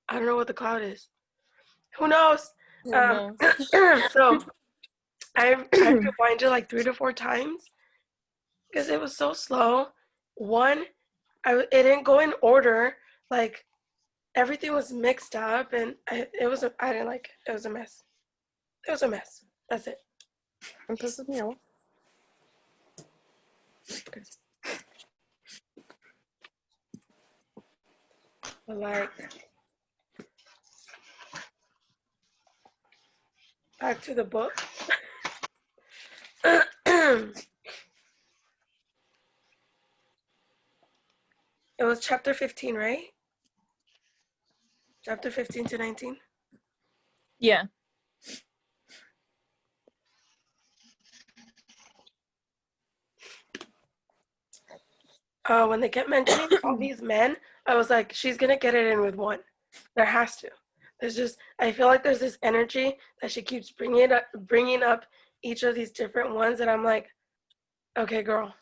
I don't know what the cloud is. Who knows? Who knows? So I rewind it like 3 to 4 times because it was so slow. One, it didn't go in order. Like everything was mixed up, and I didn't like it. It was a mess. It was a mess. That's it. It pisses me off. But like, back to the book. It was chapter 15, right? Chapter 15 to 19? Yeah. When they kept mentioning all these men, I was like, she's going to get it in with one. There has to. I feel like there's this energy that she keeps bringing up each of these different ones, and I'm like, okay, girl,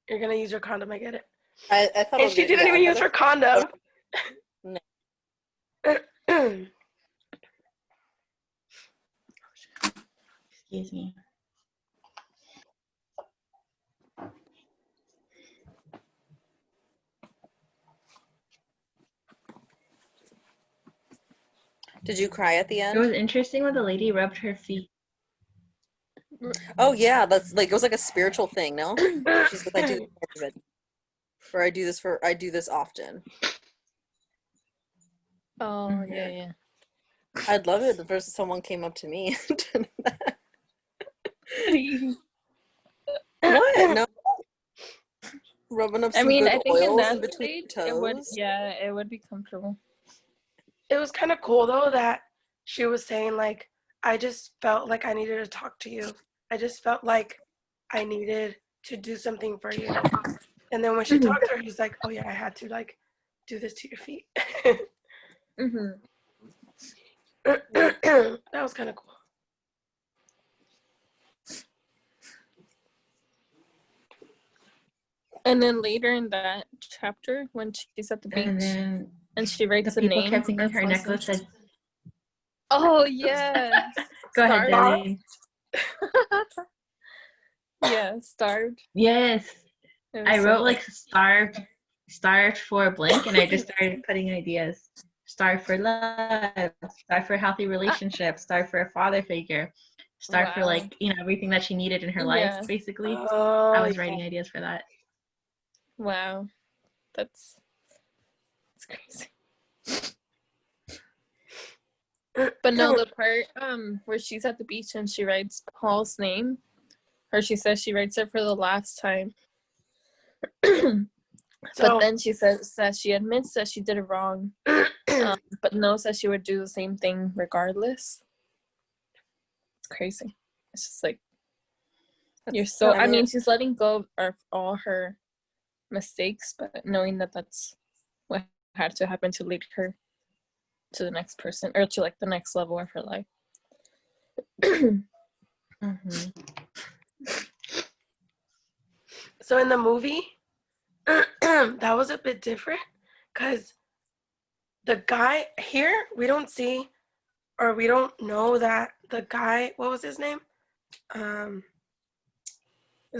you're going to use your condom. I get it. I thought And she didn't even use her condom. No. Excuse me. Did you cry at the end? It was interesting when the lady rubbed her feet. Oh yeah, that's like it was like a spiritual thing, no? She's like, I do this often. Oh yeah. I'd love it if someone came up to me. What? No. Rubbing up some good I think in oils that in between stage, toes. it would be comfortable. It was kind of cool though that she was saying like, I just felt like I needed to talk to you. I just felt like I needed to do something for you. And then when she talked to her, he's like, oh yeah, I had to like do this to your feet. That was kind of cool. And then later in that chapter, when she's at the beach and she writes the a name, people kept thinking her necklace said. "Oh yes." Go ahead, Debbie. Yeah, starved. Yes, I wrote like starved for a blank, and I just started putting ideas. Starved for love, starved for a healthy relationship, starved for a father figure, starved for like everything that she needed in her life. Basically, I was writing ideas for that. Wow, that's crazy. But no, the part where she's at the beach and she writes Paul's name, or she says she writes it for the last time. But then she says that she admits that she did it wrong, but knows that she would do the same thing regardless. It's crazy. It's just like, you're so, I mean, she's letting go of all her mistakes, but knowing that that's what had to happen to lead her to the next person, or to like the next level of her life. So in the movie, that was a bit different because the guy here, we don't see, or we don't know that the guy, what was his name? Is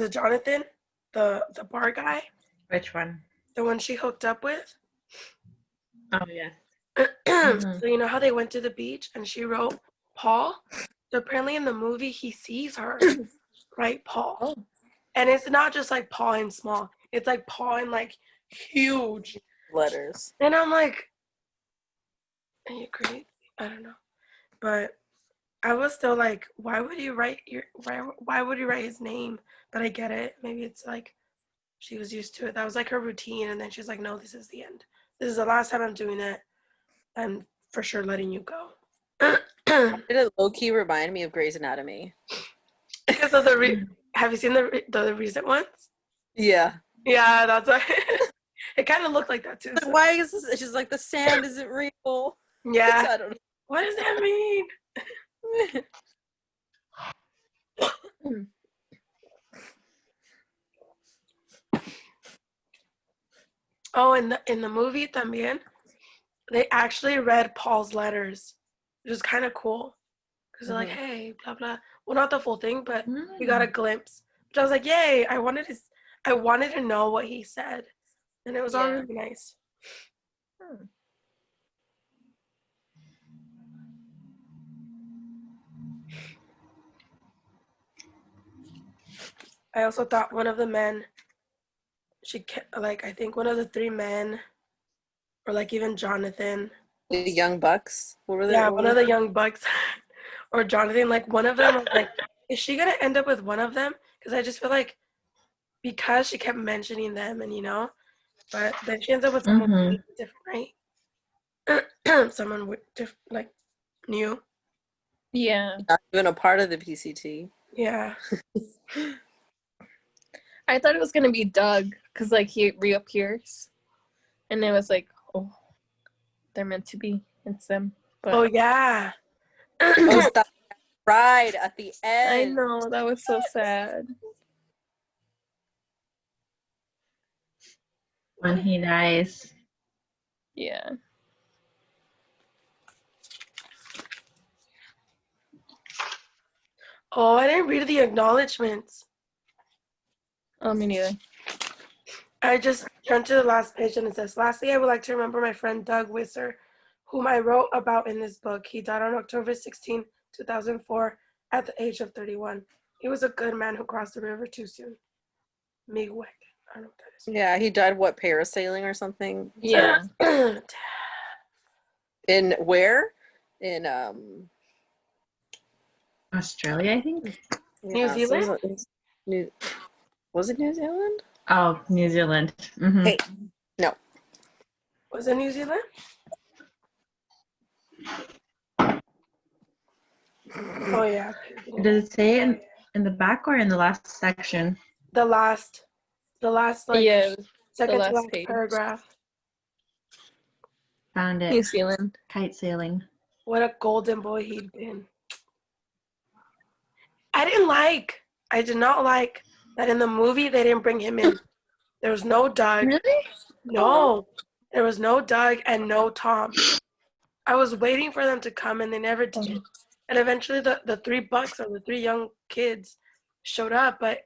it Jonathan? The bar guy? Which one? The one she hooked up with? Oh, yeah. So you know how they went to the beach and she wrote Paul? So apparently in the movie he sees her write Paul. Oh. And it's not just like Paul in small. It's like Paul in like huge letters. And I'm like, are you crazy? I don't know. But I was still like, why would you write his name? But I get it. Maybe it's like she was used to it. That was like her routine. And then she's like, no, this is the end. This is the last time I'm doing it. I'm for sure letting you go. Did it low-key remind me of Grey's Anatomy? Because of have you seen the recent ones? Yeah. Yeah, that's why. It kind of looked like that too. Like, so. Why is this? She's like, the sand isn't real. Yeah. I don't know. What does that mean? Oh, in the movie también, they actually read Paul's letters. It was kind of cool because they're like, Mhm. hey, blah blah. Well, not the full thing, but we got a Mm. glimpse. Which I was like, yay! I wanted to know what he said, and it was all Yeah. really nice. Hmm. I also thought one of the men, like I think one of the three men, or like even Jonathan. The young bucks. What were they? Yeah, What one were of the young bucks, or Jonathan. Like one of them was like, is she gonna end up with one of them? Because I just feel like because she kept mentioning them, and but then she ends up with someone Mm-hmm. completely different, right? Someone with like new. Yeah. not even a part of the PCT? Yeah. I thought it was gonna be Doug because like he reappears, and it was like, oh, they're meant to be. It's them. But Oh yeah. Oh, stop! Cried at the I end. know that was so sad. When he dies. Yeah. Oh, I didn't read the acknowledgments. Oh, me neither. I just turned to the last page and it says, lastly, I would like to remember my friend Doug Wisser, whom I wrote about in this book. He died on October 16, 2004, at the age of 31. He was a good man who crossed the river too soon. Miguel. I don't know what that Yeah, he died. What, parasailing or something? Yeah. is. In where? In Australia, I think. New yeah, so Zealand? New, was it New Zealand? Oh, New Zealand. Mm-hmm. Hey, no. Was it New Zealand? Oh, yeah. Does it say in the back or in the last section? The last, like, Yeah. The second to last last page. paragraph. Found New it. Zealand. Kite sailing. What a golden boy he'd been. I did not like that in the movie they didn't bring him in. There was no Doug. Really? No. There was no Doug and no Tom. I was waiting for them to come and they never did. And eventually the three bucks or the three young kids showed up, but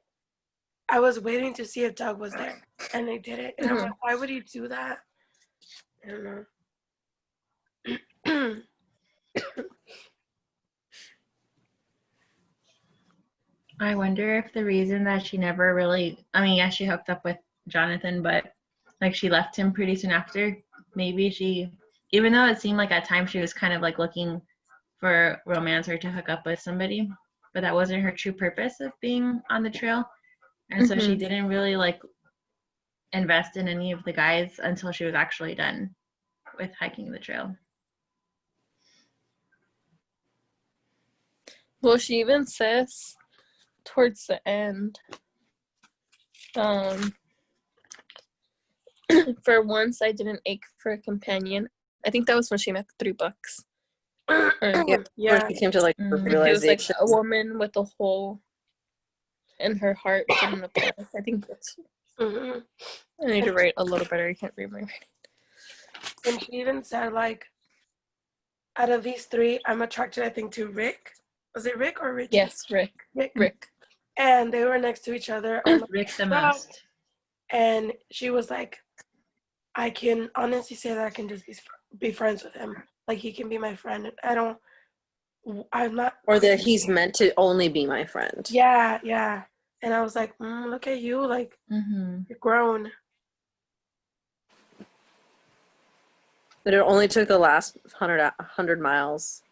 I was waiting to see if Doug was there. And they didn't. And I'm like, why would he do that? I don't know. I wonder if the reason that she never really, I mean, yeah, she hooked up with Jonathan, but like she left him pretty soon after. Maybe she, even though it seemed like at times she was kind of like looking for romance or to hook up with somebody, but that wasn't her true purpose of being on the trail. And so she didn't really like invest in any of the guys until she was actually done with hiking the trail. Well, she even says towards the end, for once I didn't ache for a companion. I think that was when she met the three bucks. Or, Yeah. Where she came to like the Mm. it was like realization. a woman with a hole in her heart from the past. I think that's. Mm-hmm. I need to write a little better. I can't read my writing. And she even said, like, out of these three, I'm attracted, I think, to Rick. Was it Rick or Richie? Yes, Rick. Rick. And they were next to each other on the Rick the dock. most. And she was like, I can honestly say that I can just be friends with him. Like, he can be my friend. I'm not. Or that he's meant to only be my friend. Yeah, yeah. And I was like, look at you. Like, Mm-hmm. you're grown. But it only took the last 100 miles.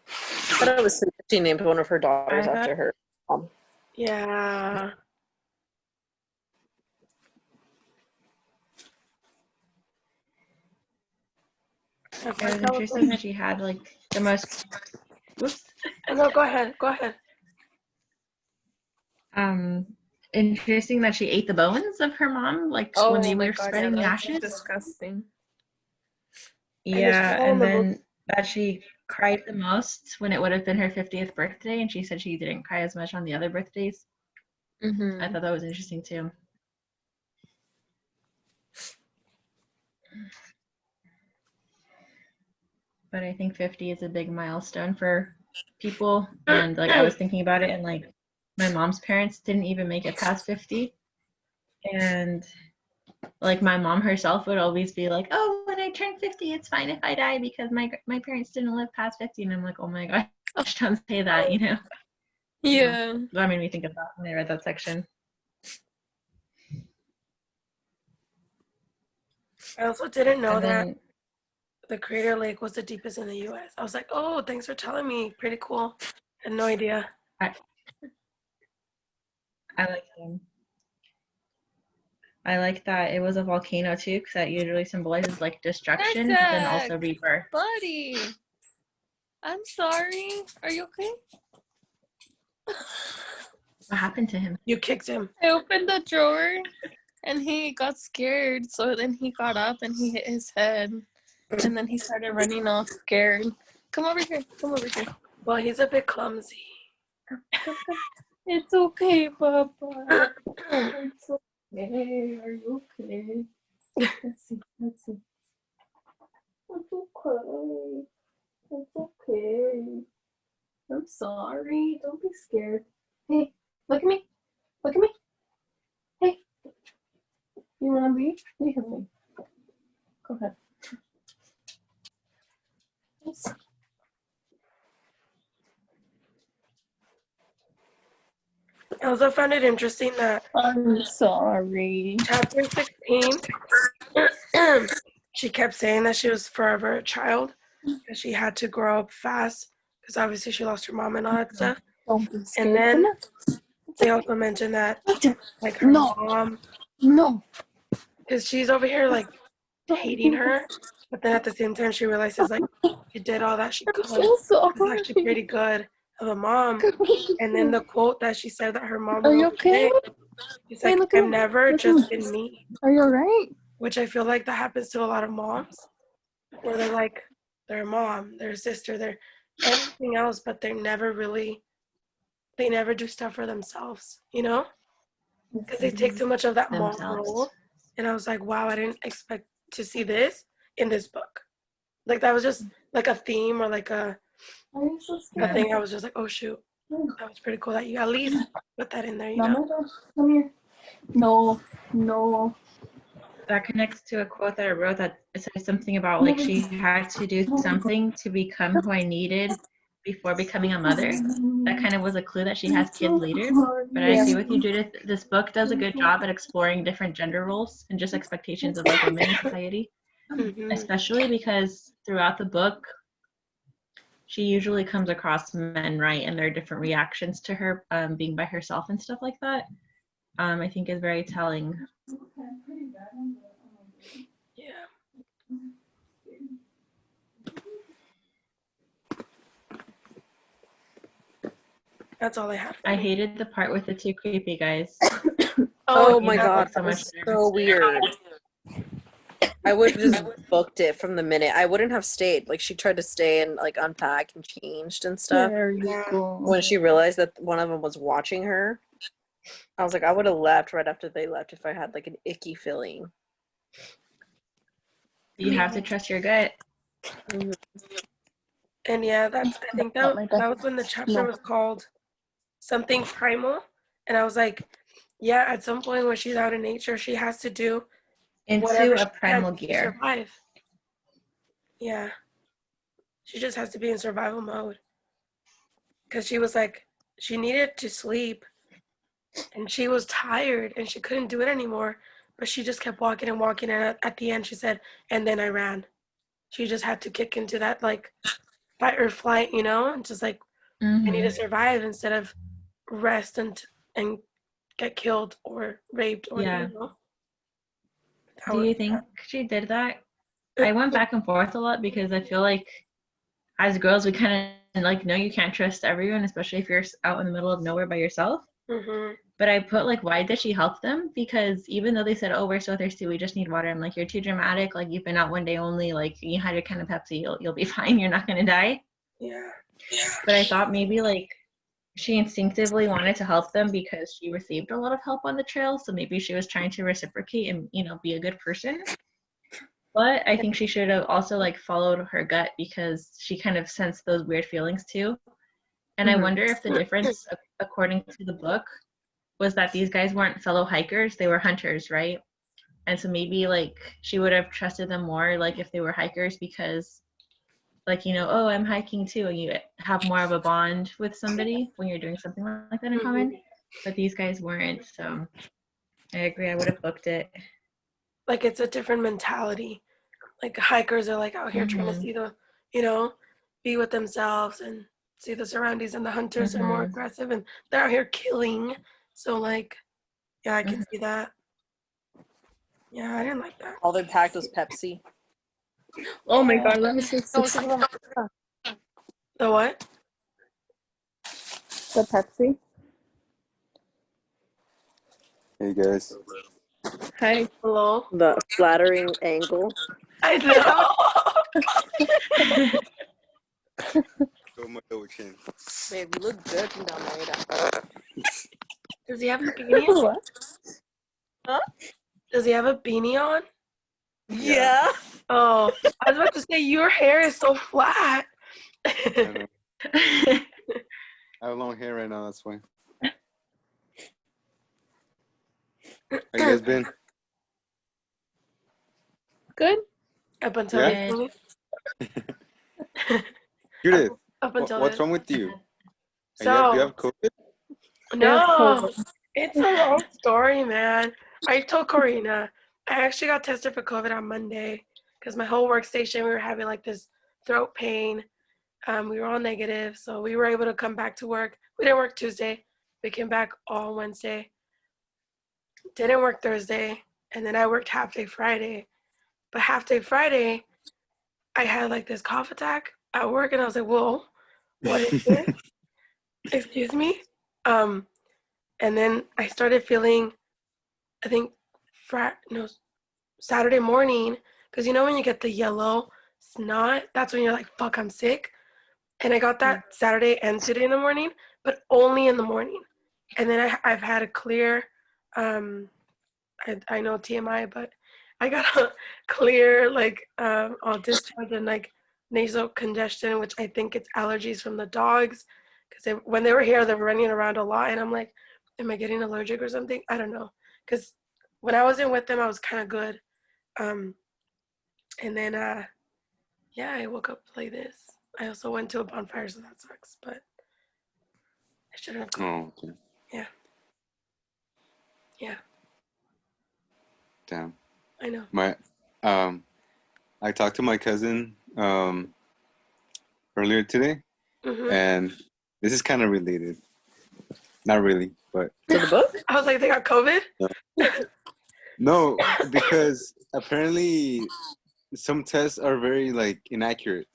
I thought it was she named one of her daughters after her mom. Yeah. It was interesting that she had like the most. Whoops. No, go ahead. Go ahead. Interesting that she ate the bones of her mom, like when they were spreading the that's ashes. disgusting. Yeah, and then that she cried the most when it would have been her 50th birthday, and she said she didn't cry as much on the other birthdays. Mm-hmm. I thought that was interesting too. But I think 50 is a big milestone for people, and like I was thinking about it, and like my mom's parents didn't even make it past 50, and like my mom herself would always be like, oh, when I turn 50 it's fine if I die because my parents didn't live past 50, and I'm like, oh my gosh, don't say that, you know. Yeah. That made me think of that when I read that section. I also didn't know And that then the Crater Lake was the deepest in the U.S. I was like, oh, thanks for telling me. Pretty cool. Had no idea. I like him. I like that it was a volcano too, because that usually symbolizes like destruction, but then also Isaac, rebirth. buddy, I'm sorry. Are you okay? What happened to him? You kicked him. I opened the drawer and he got scared, so then he got up and he hit his head. And then he started running off scared. Come over here. Come over here. Well, he's a bit clumsy. It's okay, Papa. It's okay. Are you okay? Let's see. Let's see. It's okay. It's okay. I'm sorry. Don't be scared. Hey, look at me. Look at me. Hey. You want to leave? You can leave. Go ahead. Yes. I also found it interesting that I'm sorry. chapter 16, she kept saying that she was forever a child because she had to grow up fast because obviously she lost her mom and all that stuff. Don't be scared. And then Come they also mentioned that here. like her No. mom, No. because she's over here like hating her, but then at the same time she realizes like she did all that she I'm could. so sorry. It's actually pretty good of a mom. And then the quote that she said that her mom Are you wrote okay? today, she's Hey, like, look at I've me. never Look at just me. been me, Are you alright? which I feel like that happens to a lot of moms, where they're like their mom, their sister, their everything else, but they never do stuff for themselves, you know? Because they take too much of that mom Themselves. role. And I was like, wow, I didn't expect to see this in this book. Like that was just like a theme or like a thing. I was just like, oh shoot, that was pretty cool that you at least put that in there, you know? Come here. No. No. That connects to a quote that I wrote that it says something about like she had to do something to become who I needed before becoming a mother. That kind of was a clue that she has kids later. But I agree with you, Judith. This book does a good job at exploring different gender roles and just expectations of like women in society, Mm-hmm. especially because throughout the book, she usually comes across men, right, and their different reactions to her being by herself and stuff like that. I think is very telling. Yeah. That's all I had. I hated the part with the two creepy guys. Oh my yeah. god, so that much was better. so weird. I would have just booked it from the minute. I wouldn't have stayed. Like she tried to stay and like unpack and changed and stuff. There you Yeah. go. When she realized that one of them was watching her, I was like, I would have left right after they left if I had like an icky feeling. You have to trust your gut. Mhm. And yeah, I think Not my that best. was when the chapter No. was called something primal. And I was like, yeah, at some point when she's out in nature, she has to do whatever Into she a primal can to gear. survive. Yeah. She just has to be in survival mode. Because she was like, she needed to sleep and she was tired and she couldn't do it anymore. But she just kept walking and walking. And at the end, she said, and then I ran. She just had to kick into that like fight or flight, you know, and just like, I need to survive instead of rest and get killed or raped or, Yeah. you know. Do you think she did that? I went back and forth a lot because I feel like as girls we kind of like know you can't trust everyone, especially if you're out in the middle of nowhere by yourself. Mm-hmm. But I put like, why did she help them? Because even though they said, oh, we're so thirsty, we just need water. I'm like, you're too dramatic. Like you've been out one day only. Like you had your can of Pepsi, you'll be fine. You're not gonna die. Yeah. But I thought maybe like she instinctively wanted to help them because she received a lot of help on the trail. So maybe she was trying to reciprocate and, be a good person. But I think she should have also like followed her gut because she kind of sensed those weird feelings too. And I wonder if the difference, according to the book, was that these guys weren't fellow hikers, they were hunters, right? And so maybe like she would have trusted them more like if they were hikers because like, oh, I'm hiking too, and you have more of a bond with somebody when you're doing something like that in common. But these guys weren't, so I agree. I would have booked it. Like it's a different mentality. Like hikers are like out here trying to see the, be with themselves and see the surroundings, and the hunters are more aggressive and they're out here killing. So like, yeah, I can see that. Yeah, I didn't like that. All they packed was Pepsi. Oh my god, let me see. The The what? Pepsi. Hey guys. Hi. Hello? flattering angle. I know. Show my double chin. Babe, you look good from down there. Does he have a beanie on? What? Huh? Does he have a beanie on? Yeah. Oh, I was about to say your hair is so flat. I know. I have long hair right now, that's why. How you guys been? Good. Up until Yeah? recently. Judith, Up until what's this. wrong with you? So, Do you have COVID? no, it's a long story, man. I told Corina, I actually got tested for COVID on Monday because my whole workstation, we were having like this throat pain. We were all negative, so we were able to come back to work. We didn't work Tuesday. We came back all Wednesday. Didn't work Thursday, and then I worked half day Friday. But half day Friday, I had like this cough attack at work, and I was like, whoa, what is this? Excuse me? And then I started feeling, I think, Saturday morning, because when you get the yellow snot, that's when you're like, fuck, I'm sick. And I got that Saturday and today in the morning, but only in the morning. And then I've had a clear, I know TMI, but I got a clear, like, all discharge and like nasal congestion, which I think it's allergies from the dogs. Because when they were here, they were running around a lot. And I'm like, am I getting allergic or something? I don't know. Because when I wasn't with them, I was kind of good. And then, yeah, I woke up like this. I also went to a bonfire, so that sucks. But I shouldn't have gone. Oh, okay. Yeah. Yeah, Damn. I know. I talked to my cousin earlier today, and this is kind of related. Not really, but To the book? I was like, they got COVID? no, because apparently some tests are very like inaccurate.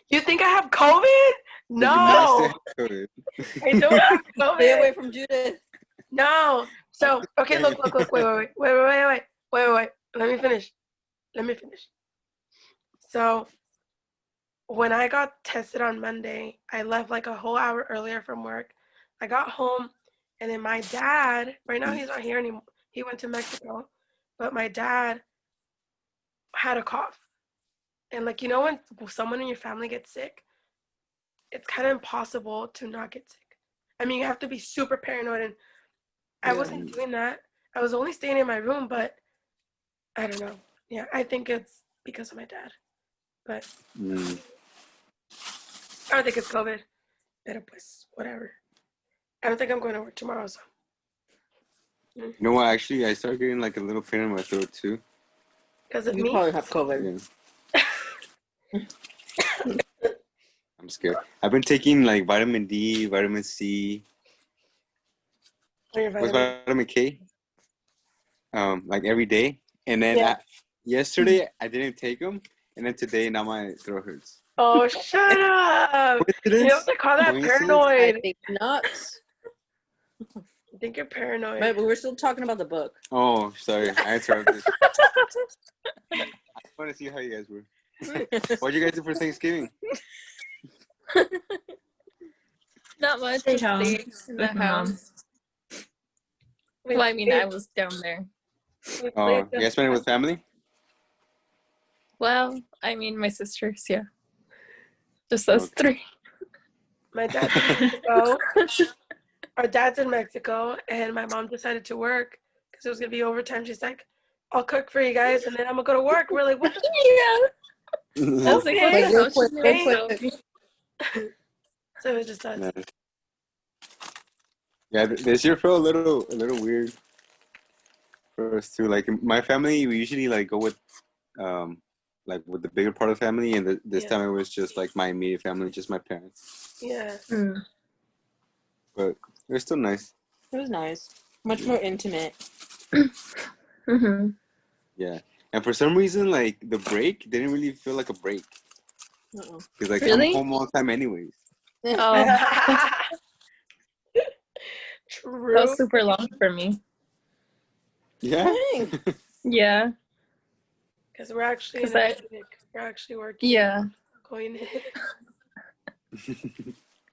You think I have COVID? So you might still No, have COVID. I don't have Stay COVID. away from Judith. No. So, okay, look, wait. Let me finish. So, when I got tested on Monday, I left like a whole hour earlier from work. I got home, and then my dad, right now he's not here anymore. He went to Mexico, but my dad had a cough. And like, when someone in your family gets sick, it's kind of impossible to not get sick. I mean, you have to be super paranoid, and I wasn't doing that. I was only staying in my room, but I don't know. Yeah, I think it's because of my dad. But I don't think it's COVID. Pero pues, whatever. I don't think I'm going to work tomorrow, so. You know what? Actually, I started getting like a little pain in my throat too. Because of You me? probably have COVID. Yeah. I'm scared. I've been taking like vitamin D, vitamin C. Or your What's vitamin. vitamin K? Like every day. And then yesterday I didn't take them, and then today now my throat hurts. Oh, shut up! You Coincidence? have to call that Coincidence? I paranoid. think nuts. I think you're paranoid. But we're still talking about the book. Oh, sorry. I interrupted. I want to see how you guys were. What'd you guys do for Thanksgiving? Not much. Stay Just home stay in the with my mom. house. Well, I mean, I was down there. We Oh, played you guys spend it with family? Well, I mean, my sisters, yeah. Just us three. My dad's in Mexico. Our dad's in Mexico, and my mom decided to work because it was gonna be overtime. She's like, "I'll cook for you guys, and then I'm gonna go to work." We're like, "What the?" Yeah. I was like, what Okay. the hell? She's in Mexico. So it was just us. Nice. Yeah, this year felt a little weird for us too. Like in my family, we usually like go like with the bigger part of the family, and this Yeah. time it was just like my immediate family, just my parents. Yeah. But it was still nice. It was nice. Much more intimate. Mm-hmm. Yeah, and for some reason, like the break didn't really feel like a break Uh-uh. because like Really? I'm home all the time anyways. Oh, that True. was super long for me. Yeah. Dang. Because Yeah. we're actually in 'Cause a clinic. We're actually working. Yeah. Going in.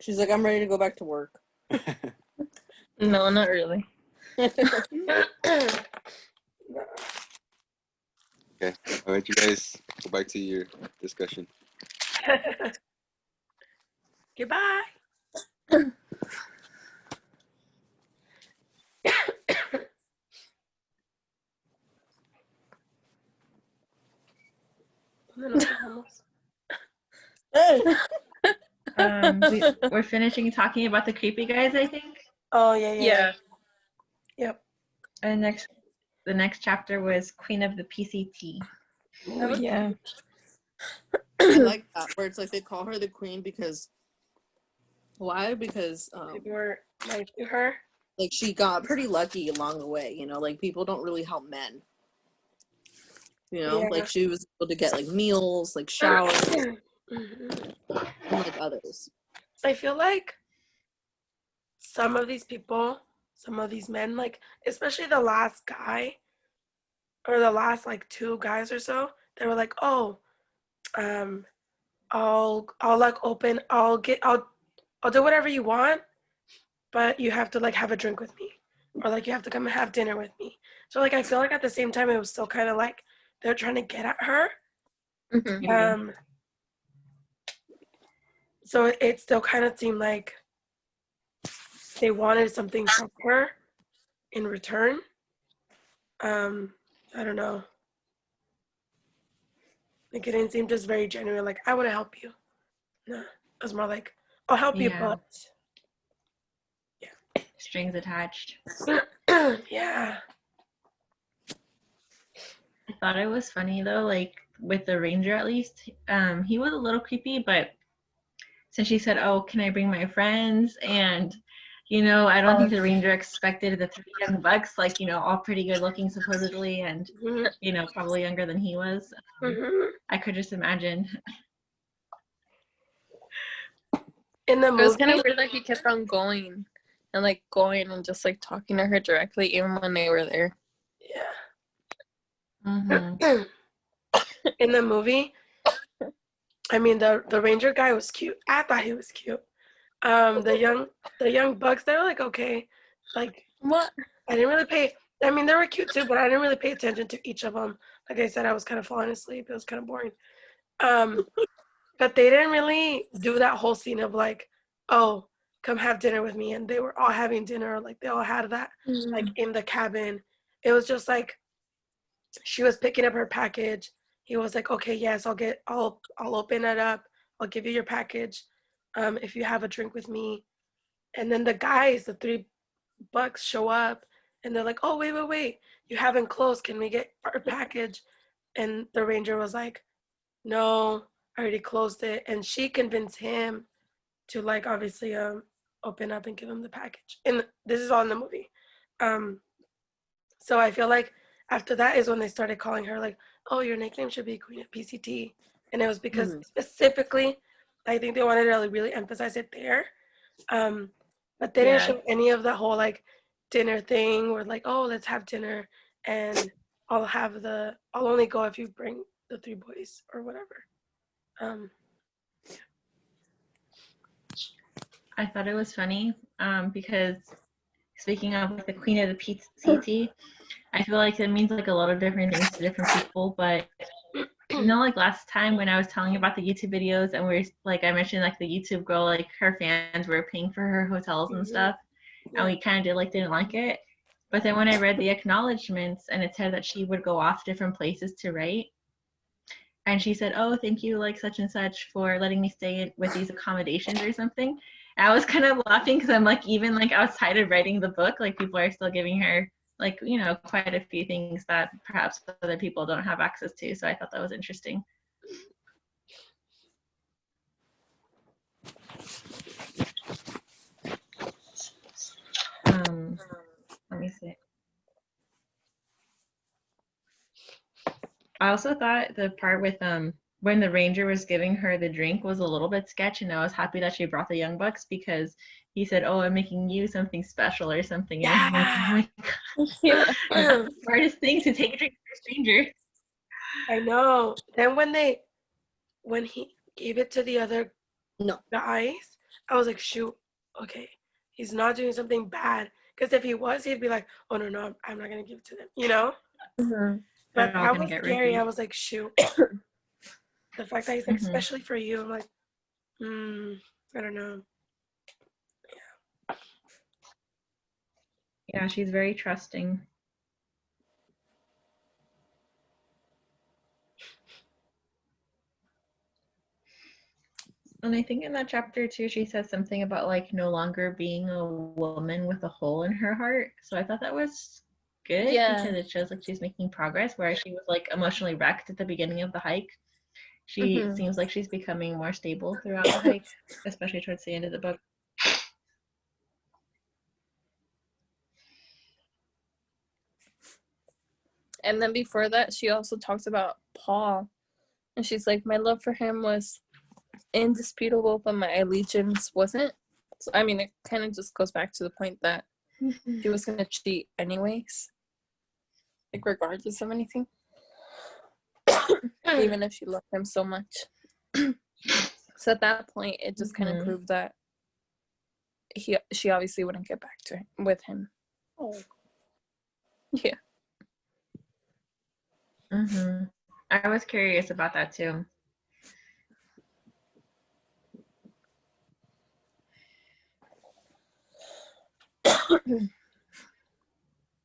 She's like, I'm ready to go back to work. No, not really. Okay, I'll let you guys go back to your discussion. Goodbye. We're finishing talking about the creepy guys, I think. Oh yeah. Yeah. Yep. And the next chapter was Queen of the PCT. That was Yeah. I like that where it's like they call her the queen because why? Because people were nice to her. like she got pretty lucky along the way, you know, like people don't really help men. You know, Yeah. like she was able to get like meals, like showers, Mhm. unlike others. I feel like some of these people, some of these men, like especially the last guy or the last like two guys or so, they were like, "Oh, I'll like open, I'll do whatever you want, but you have to like have a drink with me, or like you have to come and have dinner with me." So like I feel like at the same time it was still kind of like they're trying to get at her. Mm-hmm. So it still kind of seemed like they wanted something from her in return. I don't know. Like it didn't seem just very genuine. Like I want to help you. No, it was more like I'll help you, Yeah. but Strings attached. yeah. I thought it was funny though, like with the ranger at least. He was a little creepy, but since she said, "Oh, can I bring my friends?" and I don't think the ranger expected the 3 young bucks, like all pretty good looking supposedly, and Mm-hmm. probably younger than he was. Mm-hmm. I could just imagine. In the It was kind movie, of weird that he kept on going and just like talking to her directly, even when they were there. yeah. Mm-hmm. In the movie, I mean the ranger guy was cute. I thought he was cute. The young bucks, they were like okay, like What? I didn't really pay. I mean, they were cute too, but I didn't really pay attention to each of them. Like I said, I was kind of falling asleep. It was kind of boring. But they didn't really do that whole scene of like, oh, come have dinner with me, and they were all having dinner. Like they all had that like in the cabin. It was just like she was picking up her package. He was like, okay, yes, I'll open it up. I'll give you your package. If you have a drink with me. And then the guys, the $3 show up and they're like, oh, wait. You haven't closed. Can we get our package? And the ranger was like, no, I already closed it. And she convinced him to like obviously open up and give him the package. And this is all in the movie. So I feel like after that is when they started calling her like, oh, your nickname should be Queen of PCT. And it was because specifically, I think they wanted to really emphasize it there. But they didn't show any of the whole like dinner thing where like, oh, let's have dinner and I'll only go if you bring the 3 boys or whatever. I thought it was funny because speaking of like the queen of the PCT, I feel like it means like a lot of different things to different people. But like last time when I was telling you about the YouTube videos and we're like I mentioned like the YouTube girl, like her fans were paying for her hotels and stuff, and we kind of didn't like it. But then when I read the acknowledgments and it said that she would go off different places to write, and she said, "Oh, thank you, like such and such, for letting me stay with these accommodations or something." And I was kind of laughing because I'm like, even like outside of writing the book, like people are still giving her like quite a few things that perhaps other people don't have access to. So I thought that was interesting. Let me see. I also thought the part with when the ranger was giving her the drink was a little bit sketch, and I was happy that she brought the young bucks because he said, "Oh, I'm making you something special or something." And I'm like, "Oh my god, Yeah. that's the smartest thing to take a drink for a stranger." I know. Then when he gave it to the other guys, I was like, shoot, okay, he's not doing something bad. Because if he was, he'd be like, oh no, I'm not gonna give it to them, Mm-hmm. But They're all that gonna was get scary. ripped. I was like, shoot. The fact that he's like, especially for you, I'm like, I don't know. Yeah, she's very trusting. And I think in that chapter too, she says something about like no longer being a woman with a hole in her heart. So I thought that was good because it shows like she's making progress, where she was like emotionally wrecked at the beginning of the hike. She seems like she's becoming more stable throughout the hike, especially towards the end of the book. And then before that, she also talks about Paul. And she's like, my love for him was indisputable, but my allegiance wasn't. So, I mean, it kind of just goes back to the point that she was going to cheat anyways. Like, regardless of anything. Even if she loved him so much. So at that point, it just kind of proved that she obviously wouldn't get back to him, with him. Oh. Yeah. I was curious about that too.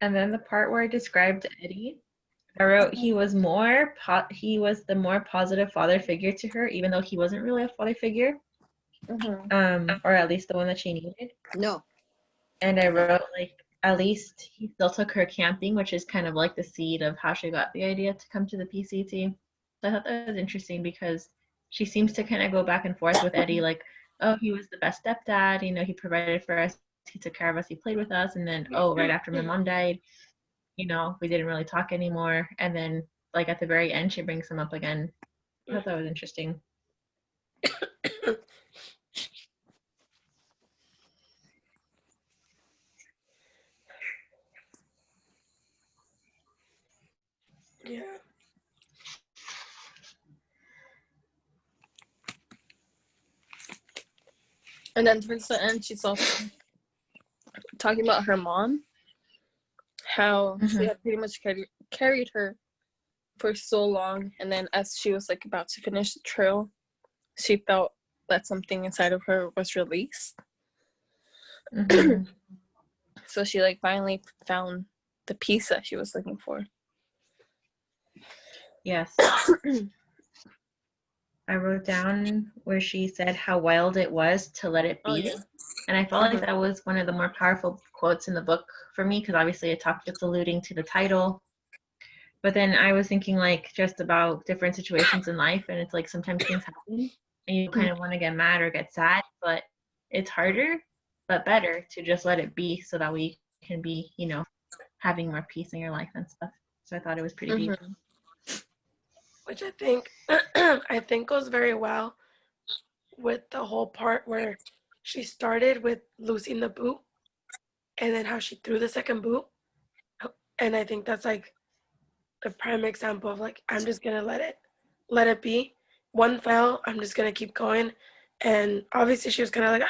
And then the part where I described Eddie, I wrote he was the more positive father figure to her, even though he wasn't really a father figure, or at least the one that she needed. No. And I wrote like at least he still took her camping, which is kind of like the seed of how she got the idea to come to the PCT. So I thought that was interesting because she seems to kind of go back and forth with Eddie, like, oh, he was the best stepdad, he provided for us, he took care of us, he played with us, and then right after my mom died, we didn't really talk anymore. And then like at the very end she brings him up again. I thought that was interesting. Yeah. And then towards the end, she's also talking about her mom, how she had pretty much carried her for so long, and then as she was like about to finish the trail, she felt that something inside of her was released. So she like finally found the peace that she was looking for. Yes. I wrote down where she said how wild it was to let it be. Oh, yeah. And I felt like that was one of the more powerful quotes in the book for me, because obviously it's alluding to the title. But then I was thinking like just about different situations in life, and it's like sometimes things happen and you kind of want to get mad or get sad, but it's harder but better to just let it be so that we can be, having more peace in your life and stuff. So I thought it was pretty deep. Which I think goes very well with the whole part where she started with losing the boot and then how she threw the second boot. And I think that's like the prime example of like, I'm just gonna let it be. One fell, I'm just gonna keep going. And obviously she was kind of like,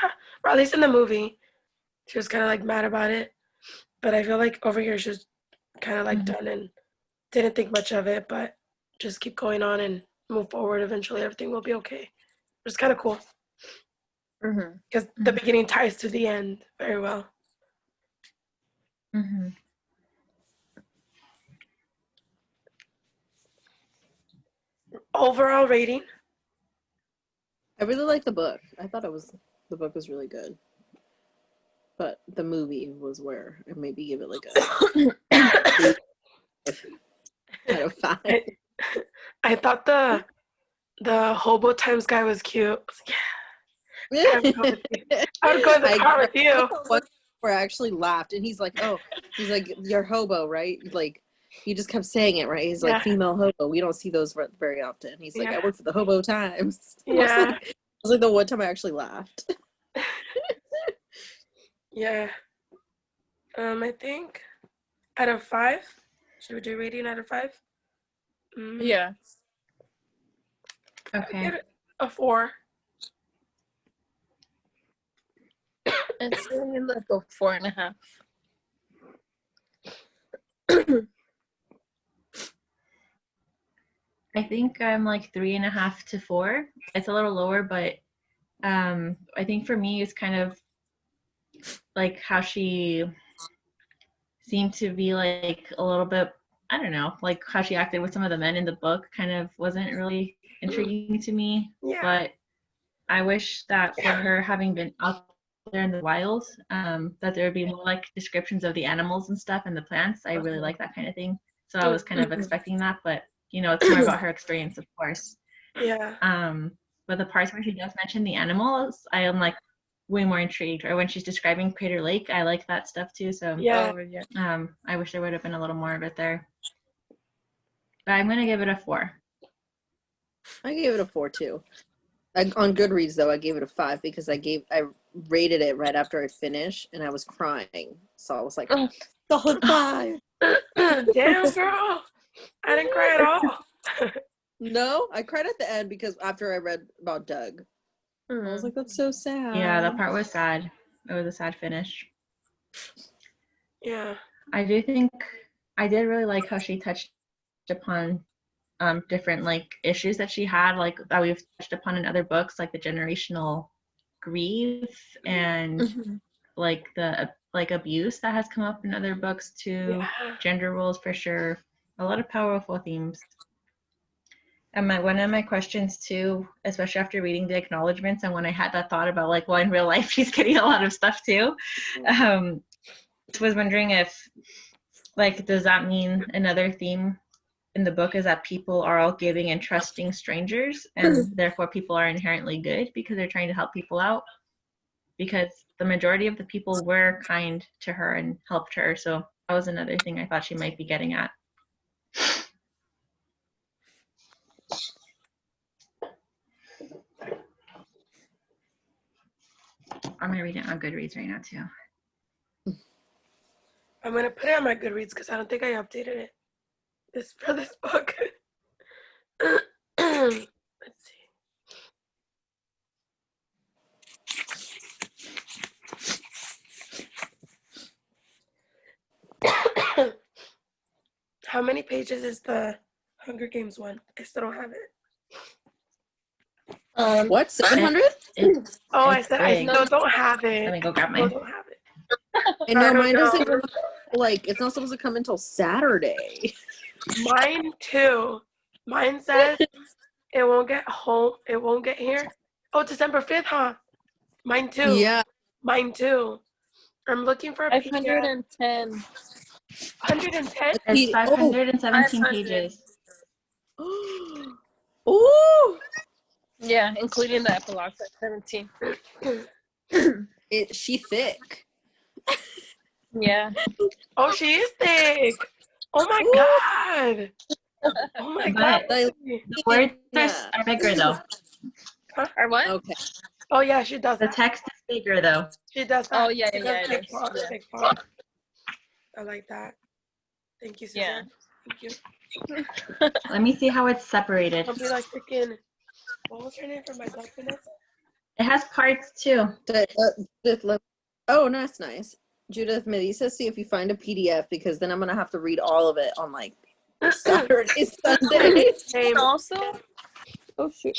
or at least in the movie, she was kind of like mad about it. But I feel like over here she was kind of like done and didn't think much of it, but just keep going on and move forward. Eventually everything will be okay. It's kind of cool because the beginning ties to the end very well. Overall rating? I really like the book. I thought the book was really good. But the movie was where I maybe give it like a 8 out of 5. I thought the Hobo Times guy was cute. I was like, yeah, I would go with you. I would go in the car with you. Where I actually laughed, and he's like, "You're hobo, right?" Like, he just kept saying it, right? He's like, "Female hobo." We don't see those very often. He's like, "I work for the Hobo Times." Yeah. It was like the one time I actually laughed. Yeah. I think out of 5. Should we do rating out of 5? Yeah. Okay. Give it a 4. It's really like a 4.5. I think I'm like 3.5 to 4. It's a little lower, but I think for me it's kind of like how she seemed to be like a little bit, I don't know, like how she acted with some of the men in the book kind of wasn't really intriguing to me. Yeah. But I wish that for her having been out there in the wild, that there would be more like descriptions of the animals and stuff and the plants. I really like that kind of thing. So I was kind of expecting that, but it's more about her experience, of course. Yeah. But the parts where she does mention the animals, I am like way more intrigued. Or when she's describing Crater Lake, I like that stuff too. So Yeah. I wish there would have been a little more of it there. But I'm gonna give it a 4. I gave it a 4 too. On Goodreads though, I gave it a 5 because I rated it right after I finished and I was crying. So I was like, solid 5. Damn, girl. I didn't cry at all. No, I cried at the end because after I read about Doug. I was like, that's so sad. Yeah, that part was sad. It was a sad finish. Yeah. I do think I did really like how she touched upon different like issues that she had, like that we've touched upon in other books, like the generational grief and like the like abuse that has come up in other books too. Gender roles for sure. A lot of powerful themes. And one of my questions too, especially after reading the acknowledgments and when I had that thought about like, well, in real life she's getting a lot of stuff too. Was wondering if like, does that mean another theme in the book is that people are all giving and trusting strangers and therefore people are inherently good because they're trying to help people out? Because the majority of the people were kind to her and helped her. So that was another thing I thought she might be getting at. I'm gonna read it on Goodreads right now too. I'm gonna put it on my Goodreads because I don't think I updated it. For this book. Let's see. How many pages is the Hunger Games one? I still don't have it. What, 700? I said I still don't have it. Let me go grab I mine. don't have it. I know mine doesn't like it's not supposed to come until Saturday. Mine too. Mine says it won't get home. It won't get here. Oh, December 5th, huh? Mine too. Yeah. Mine too. I'm looking for a PDF. 510. 110? It's 517 pages. Ooh. Yeah, including the epilogue at 17. She thick. Yeah. Oh, she is thick. Oh my God. Oh my God. The words are bigger though. Huh? Or what? Okay. Oh yeah, she does The that. text is bigger though. She does that. Oh, yeah, She yeah, does it big is. font, Yeah. big font. I like that. Thank you, Suzanne. Thank you. Let me see how it's separated. Don't be like freaking, what was her name from my dog, Vanessa? It has parts too. Judith, oh, that's nice. Judith, Melissa, see if you find a PDF, because then I'm gonna have to read all of it on like Saturday, Sunday. And also, oh shoot,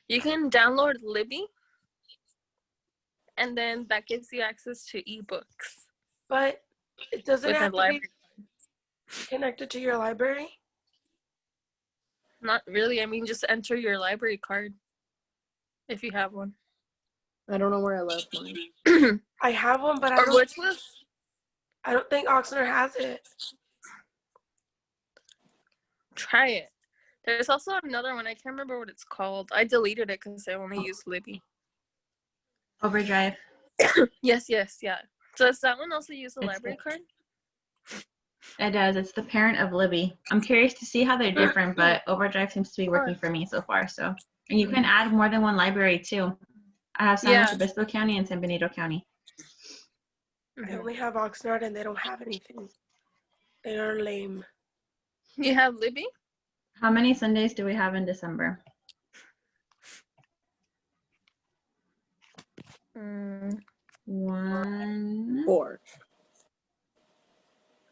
you can download Libby, and then that gives you access to ebooks But it doesn't with a have to library. be connected to your library. Not really. I mean, just enter your library card if you have one. I don't know where I left mine. I have one, but I Or don't. which was? I don't think Oxnard has it. Try it. There's also another one. I can't remember what it's called. I deleted it because I only used Libby. Overdrive. Yes, yeah. So does that one also use a It's library card? It does. It's the parent of Libby. I'm curious to see how they're different, but Overdrive seems to be working for me so far. So, and you can add more than one library too. I have San Luis Obispo County and San Benito County. I only have Oxnard, and they don't have anything. They are lame. You have Libby? How many Sundays do we have in December? Mm. 1. 4.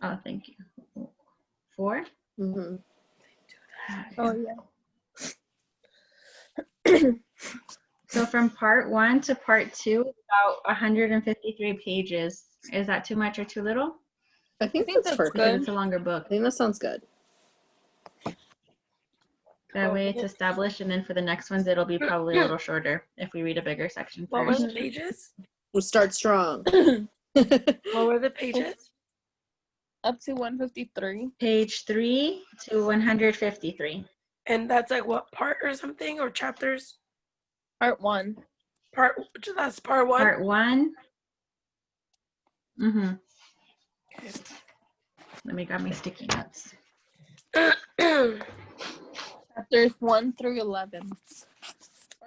Oh, thank you. 4? Mm-hmm. Oh yeah. So from part 1 to part 2, about 153 pages. Is that too much or too little? I think that's that's perfect. Because good. it's a longer book. I think that sounds good. That way it's established, and then for the next ones, it'll be probably a little shorter if we read a bigger section What were first. the pages? We'll start strong. What were the pages? Up to 153. Page 3 to 153. And that's like what, part or something, or chapters? Part 1. That's part 1. Part 1. Mm-hmm. Okay. Let me grab my sticky notes. Chapters 1 through 11.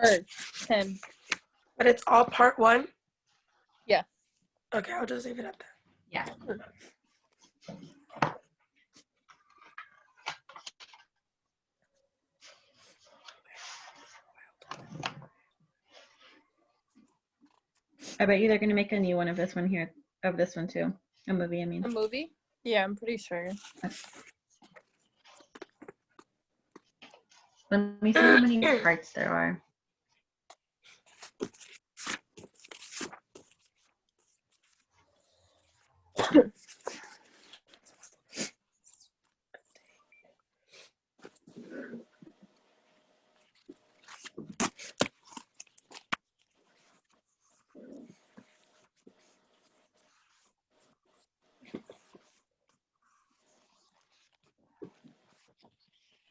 Or 10. But it's all part 1? Yeah. Okay, I'll just leave it at that. Yeah. I bet you they're gonna make a new one of this one here, of this one too. A movie, I mean. A movie? Yeah, I'm pretty sure. Let me see how many parts there are.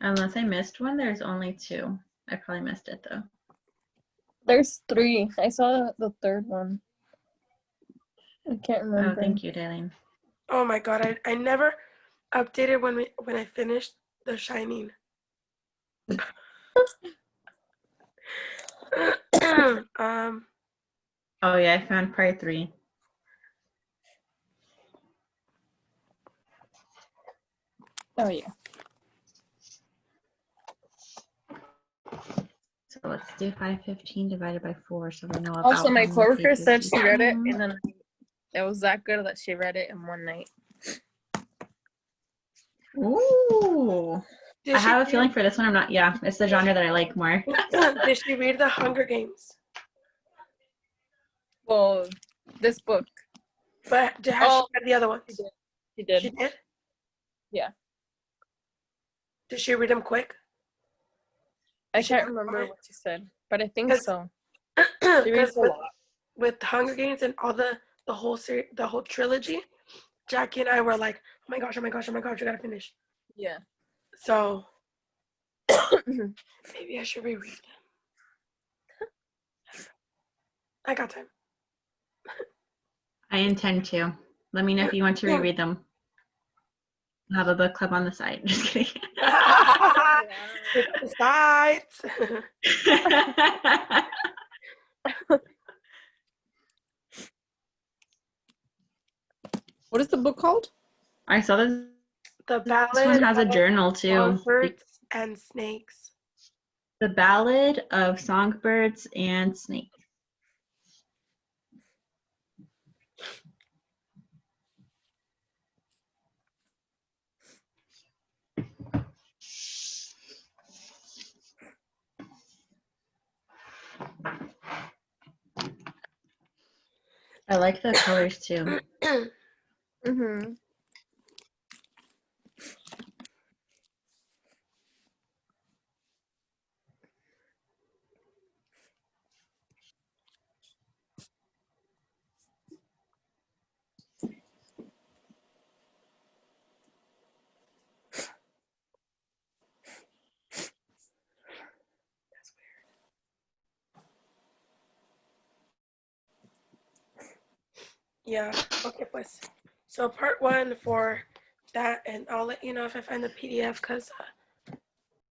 Unless I missed one, there's only 2. I probably missed it though. There's 3. I saw the third one. I can't Oh, remember. thank you, Daylene. Oh my god, I never updated when I finished The Shining. Oh yeah, I found part 3. Oh yeah. So let's do 515 divided by 4, so we know about Also, my how many coworker pages said each she read it time. in a night. It was that good that she read it in one night. Ooh. Did I she have a read- feeling for this one, I'm not, yeah, it's the genre that I like more. Did she read The Hunger Games? Well, this book. But has Oh, she read the other ones? She did. She did? Yeah. Did she read them quick? I She can't read remember it? what she said, but I think 'Cause- so. She reads Because a lot. with Hunger Games and all the whole series, the whole trilogy, Jackie and I were like, oh my gosh, we gotta finish. Yeah. So maybe I should reread them. I got time. I intend to. Let me know if you want to reread them. I'll have a book club on the side. Just kidding. Besides. What is the book called? I saw this. The This Ballad one has a of journal too. Songbirds and Snakes. The Ballad of Songbirds and Snakes. I like the colors too. Mm-hmm. Yeah. Okay, pues. So part 1 for that, and I'll let you know if I find the PDF because